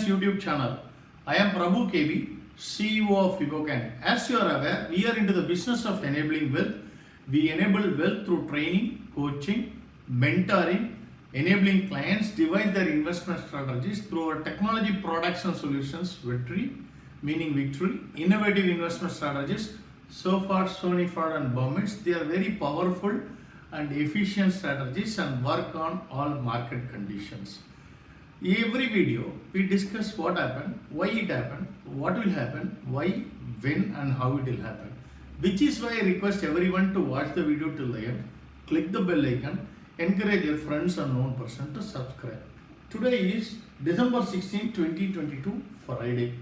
YouTube channel. I am Prabhu KB, CEO of Fibocan. As you are aware, we are into the business of enabling wealth. We enable wealth through training, coaching, mentoring, enabling clients devise their investment strategies through our technology products and solutions, victory, innovative investment strategies, so far, Sonifard and Burmits. They are very powerful and efficient strategies and work on all market conditions. Every video we discuss what happened, why it happened, what will happen, why, when and how it will happen. Which is why I request everyone to watch the video till the end, click the bell icon, encourage your friends and known person to subscribe. Today is December 16, 2022, Friday.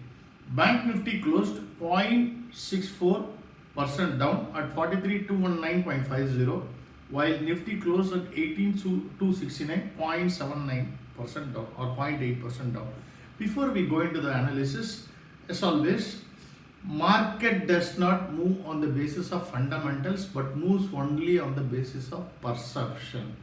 Bank Nifty closed 0.64% down at 43,219.50, while Nifty closed at 18,269, 0.79% down or 0.8% down. Before we go into the analysis, as always, market does not move on the basis of fundamentals but moves only on the basis of perception.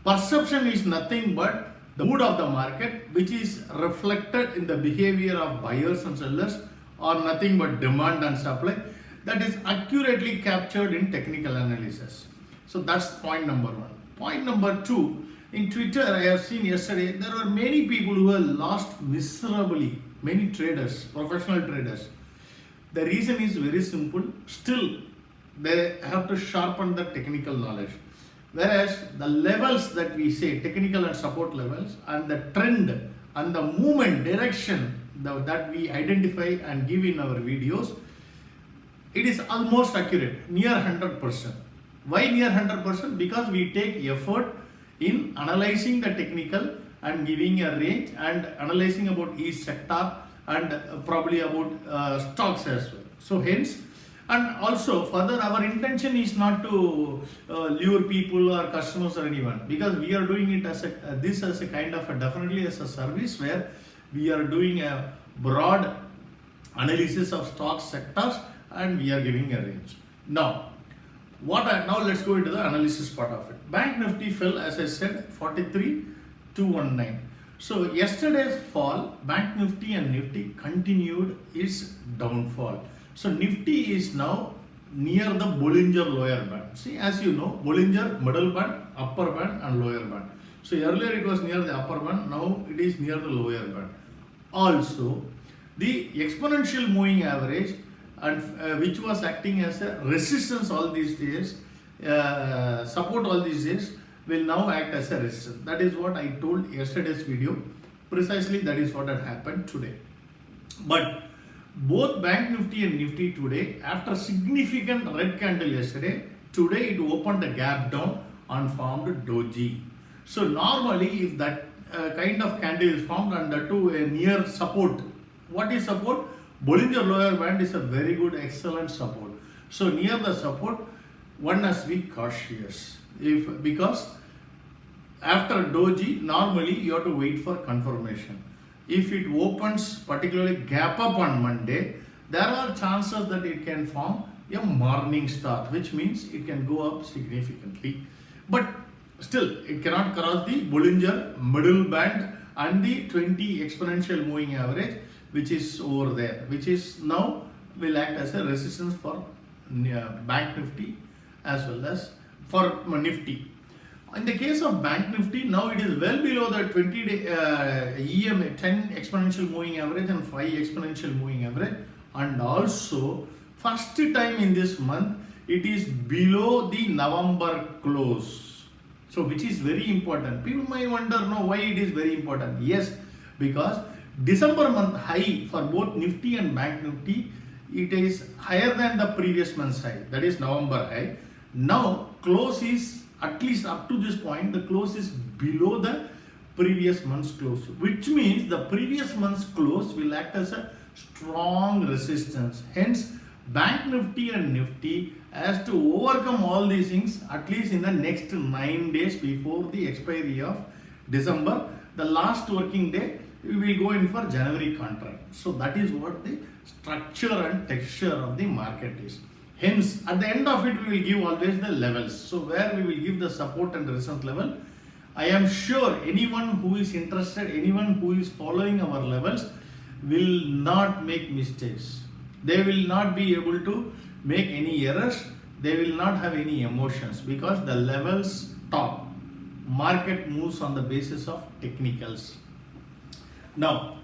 Perception is nothing but the mood of the market, which is reflected in the behavior of buyers and sellers, or nothing but demand and supply, that is accurately captured in technical analysis. So that's point number one. Point number two, in Twitter I have seen yesterday there were many people who have lost miserably, many traders, professional traders. The reason is very simple. Still they have to sharpen the technical knowledge. Whereas the levels that we say, technical and support levels, and the trend and the movement direction that we identify and give in our videos, it is almost accurate, near 100%. Why near 100%? Because we take effort in analyzing the technical and giving a range and analyzing about each sector and probably about stocks as well. So hence, and also further, our intention is not to lure people or customers or anyone, because we are doing it as this as a kind of definitely as a service where we are doing a broad analysis of stock sectors and we are giving a range. Now let's go into the analysis part of it. Bank Nifty fell, as I said, 43,219. So yesterday's fall, Bank Nifty and Nifty continued its downfall. So Nifty is now near the Bollinger lower band. See, as you know, Bollinger middle band, upper band and lower band. So earlier it was near the upper band, now it is near the lower band. Also, the exponential moving average, and which was acting as a resistance all these days, support all these days, will now act as a resistance. That is what I told yesterday's video. Precisely that is what had happened today. But both Bank Nifty and Nifty today, after significant red candle yesterday, today it opened a gap down and formed doji. So normally if that kind of candle is formed and that too a near support, what is support? Bollinger lower band is a very good, excellent support. So near the support, one has to be cautious. Because after doji, normally you have to wait for confirmation. If it opens particularly gap up on Monday, there are chances that it can form a morning star, which means it can go up significantly. But still, it cannot cross the Bollinger middle band and the 20 exponential moving average, which is over there, which is now will act as a resistance for Bank Nifty as well as for Nifty. In the case of Bank Nifty, now it is well below the 20-day EM 10 exponential moving average and 5 exponential moving average, and also first time in this month it is below the November close. So which is very important. People might wonder, no, why it is very important. Yes, because December month high for both Nifty and Bank Nifty, it is higher than the previous month's high, that is November high. Now close is, at least up to this point, the close is below the previous month's close, which means the previous month's close will act as a strong resistance. Hence, Bank Nifty and Nifty has to overcome all these things at least in the next 9 days before the expiry of December. The last working day, we will go in for January contract. So that is what the structure and texture of the market is. Hence, at the end of it, we will give always the levels. So where we will give the support and resistance level, I am sure anyone who is interested, anyone who is following our levels, will not make mistakes. They will not be able to make any errors. They will not have any emotions because the levels top. Market moves on the basis of technicals. Now,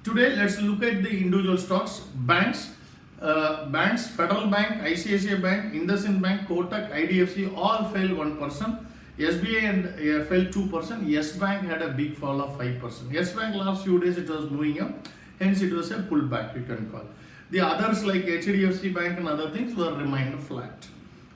today let's look at the individual stocks. Banks, Federal Bank, ICICI Bank, IndusInd Bank, Kotak, IDFC all fell 1%. SBI and fell 2%. Yes Bank had a big fall of 5%. Yes Bank last few days it was moving up, hence it was a pullback you can call. The others like HDFC Bank and other things were remained flat.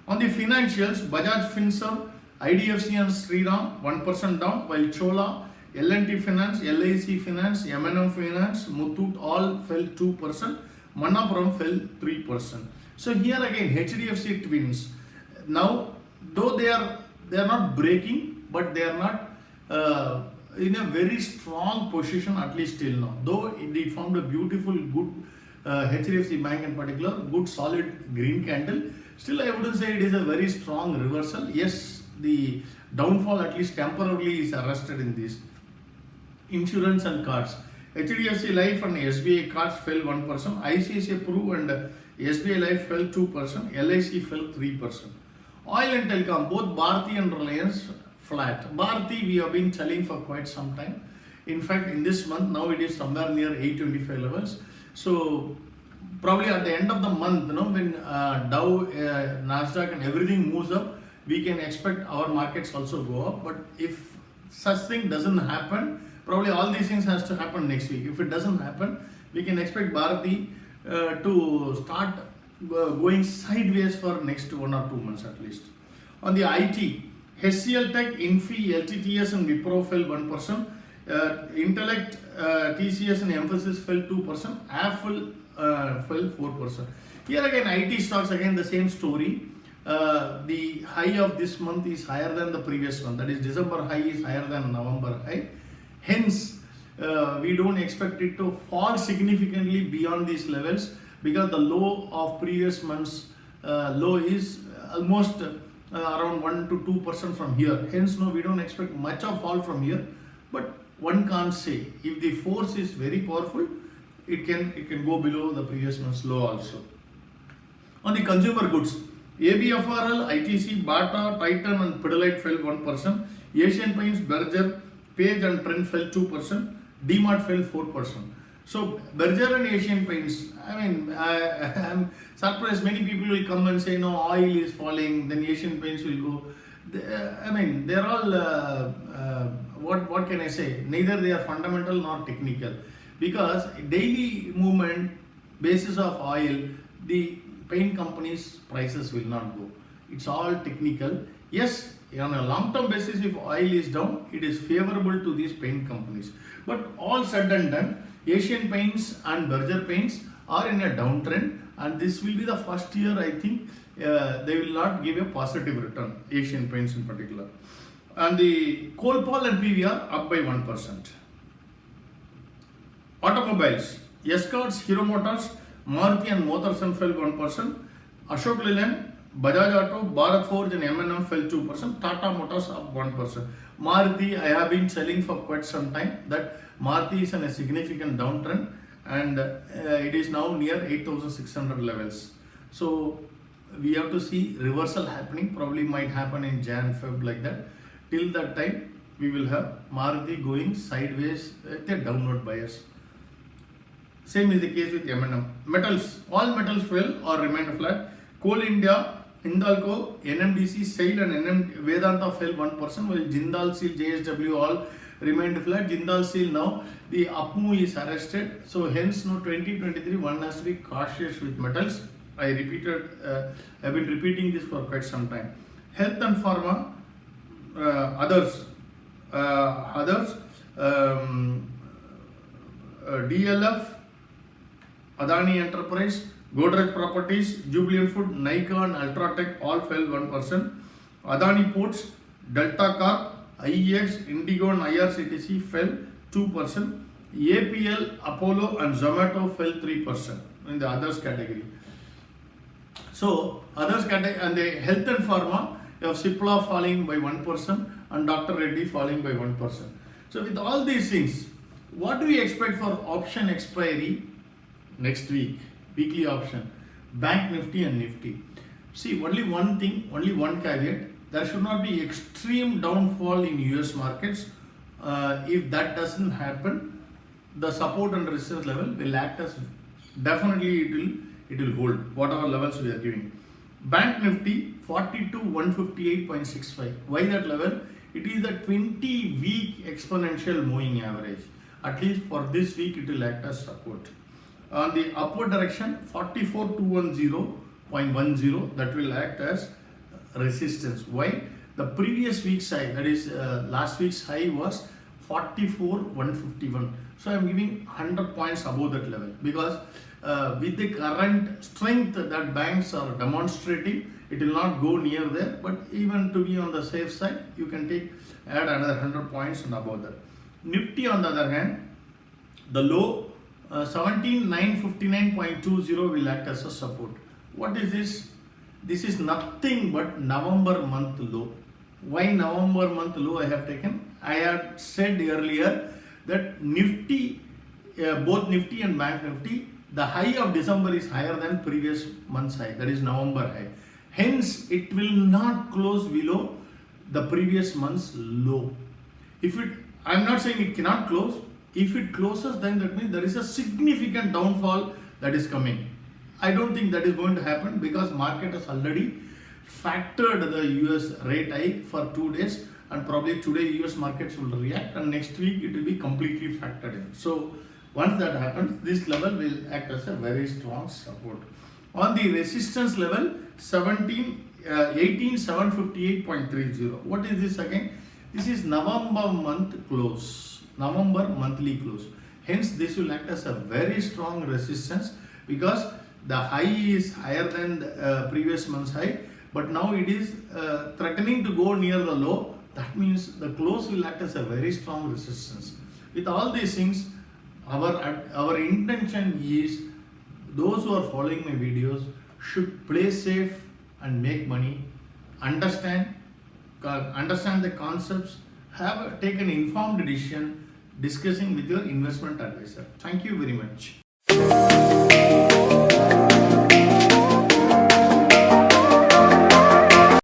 On the financials, Bajaj Finserv, IDFC and Shriram 1% down, while Chola, L&T Finance, LIC Finance, M&M Finance, Muthoot all fell 2%. Manappuram fell 3%. So here again HDFC twins. Now though they are not breaking, but they are not in a very strong position at least till now. Though they formed a beautiful good HDFC Bank in particular, good solid green candle. Still I wouldn't say it is a very strong reversal. Yes, the downfall at least temporarily is arrested in this. Insurance and cards. HDFC Life and SBI cards fell 1%. ICICI Pru and SBI Life fell 2%. LIC fell 3%. Oil and telecom, both Bharti and Reliance flat. Bharti we have been selling for quite some time. In fact, in this month now it is somewhere near 825 levels. So probably at the end of the month, when Dow, Nasdaq and everything moves up, we can expect our markets also go up. But if such thing doesn't happen, probably all these things has to happen next week. If it doesn't happen, we can expect Bharati to start going sideways for next 1 or 2 months at least. On the IT, HCL Tech, Infi, LTTS and Wipro fell 1%. Intellect, TCS and Emphasis fell 2%. Apple fell 4%. Here again IT stocks, again the same story. The high of this month is higher than the previous month. That is December high is higher than November high. Hence, we don't expect it to fall significantly beyond these levels because the low of previous month's low is almost around 1 to 2% from here. Hence, no, we don't expect much of fall from here. But one can't say. If the force is very powerful, it can go below the previous month's low also. On the consumer goods, ABFRL, ITC, Bata, Titan and Pidilite fell 1%. Asian Paints, Berger, Page and Trent fell 2%. DMart fell 4%. So Berger and Asian Paints, I mean, I'm surprised many people will come and say, no, oil is falling, then Asian Paints will go. I mean, they're all, what can I say, neither they are fundamental nor technical. Because daily movement basis of oil, the paint companies' prices will not go. It's all technical. Yes, on a long-term basis, if oil is down, it is favorable to these paint companies. But all said and done, Asian Paints and Berger Paints are in a downtrend, and this will be the first year I think they will not give a positive return, Asian Paints in particular. And the Colpol and PVR up by 1%. Automobiles, Escorts, Hero Motors, Maruti and Motherson fell 1%. Ashok Leyland, Bajaj Auto, Bharat Forge and M&M fell 2%. Tata Motors up 1%. Maruti, I have been selling for quite some time that Maruti is in a significant downtrend and it is now near 8,600 levels. So we have to see reversal happening, probably might happen in Jan, Feb like that. Till that time, we will have Maruti going sideways with a downward bias. Same is the case with M&M. Metals, all metals fell or remained flat. Coal India, Hindalco, NMDC, SAIL and Vedanta fell 1%, while Jindal Steel, JSW all remained flat. Jindal Steel now, the up move is arrested. So hence now 2023 one has to be cautious with metals. I've been repeating this for quite some time. Health and Pharma, others, DLF, Adani Enterprise, Godrej Properties, Jubilant Food, Nikon, Ultratech all fell 1%. Adani Ports, Delta Corp, IEX, Indigo and IRCTC fell 2%. APL, Apollo and Zomato fell 3% in the others category. So others category and the health and pharma, you have Cipla falling by 1% and Dr. Reddy falling by 1%. So with all these things, What do we expect for option expiry next week? Weekly option, Bank Nifty and Nifty. See, only one thing, only one caveat. There should not be extreme downfall in US markets. If that doesn't happen, the support and resistance level will act as, definitely it will hold whatever levels we are giving. Bank Nifty 42,158.65. Why that level? It is the 20-week exponential moving average. At least for this week, it will act as support. On the upward direction, 44,210.10, that will act as resistance. Why? The previous week's high, that is last week's high, was 44,151. So I am giving 100 points above that level, because with the current strength that banks are demonstrating, it will not go near there. But even to be on the safe side, you can add another 100 points and above that. Nifty on the other hand, the low 17,959.20 will act as a support. What is this? This is nothing but November month low. Why November month low I have taken? I had said earlier that Nifty, both Nifty and Bank Nifty, the high of December is higher than previous month's high, that is November high. Hence, it will not close below the previous month's low. I'm not saying it cannot close. If it closes, then that means there is a significant downfall that is coming. I don't think that is going to happen, because market has already factored the US rate hike for 2 days, and probably today US markets will react, and next week it will be completely factored in. So once that happens, this level will act as a very strong support. On the resistance level, 18,758.30. What is this again? This is November month close, November monthly close. Hence, this will act as a very strong resistance, because the high is higher than the previous month's high, but now it is threatening to go near the low. That means the close will act as a very strong resistance. With all these things, our intention is those who are following my videos should play safe and make money, understand the concepts, take an informed decision discussing with your investment advisor. Thank you very much.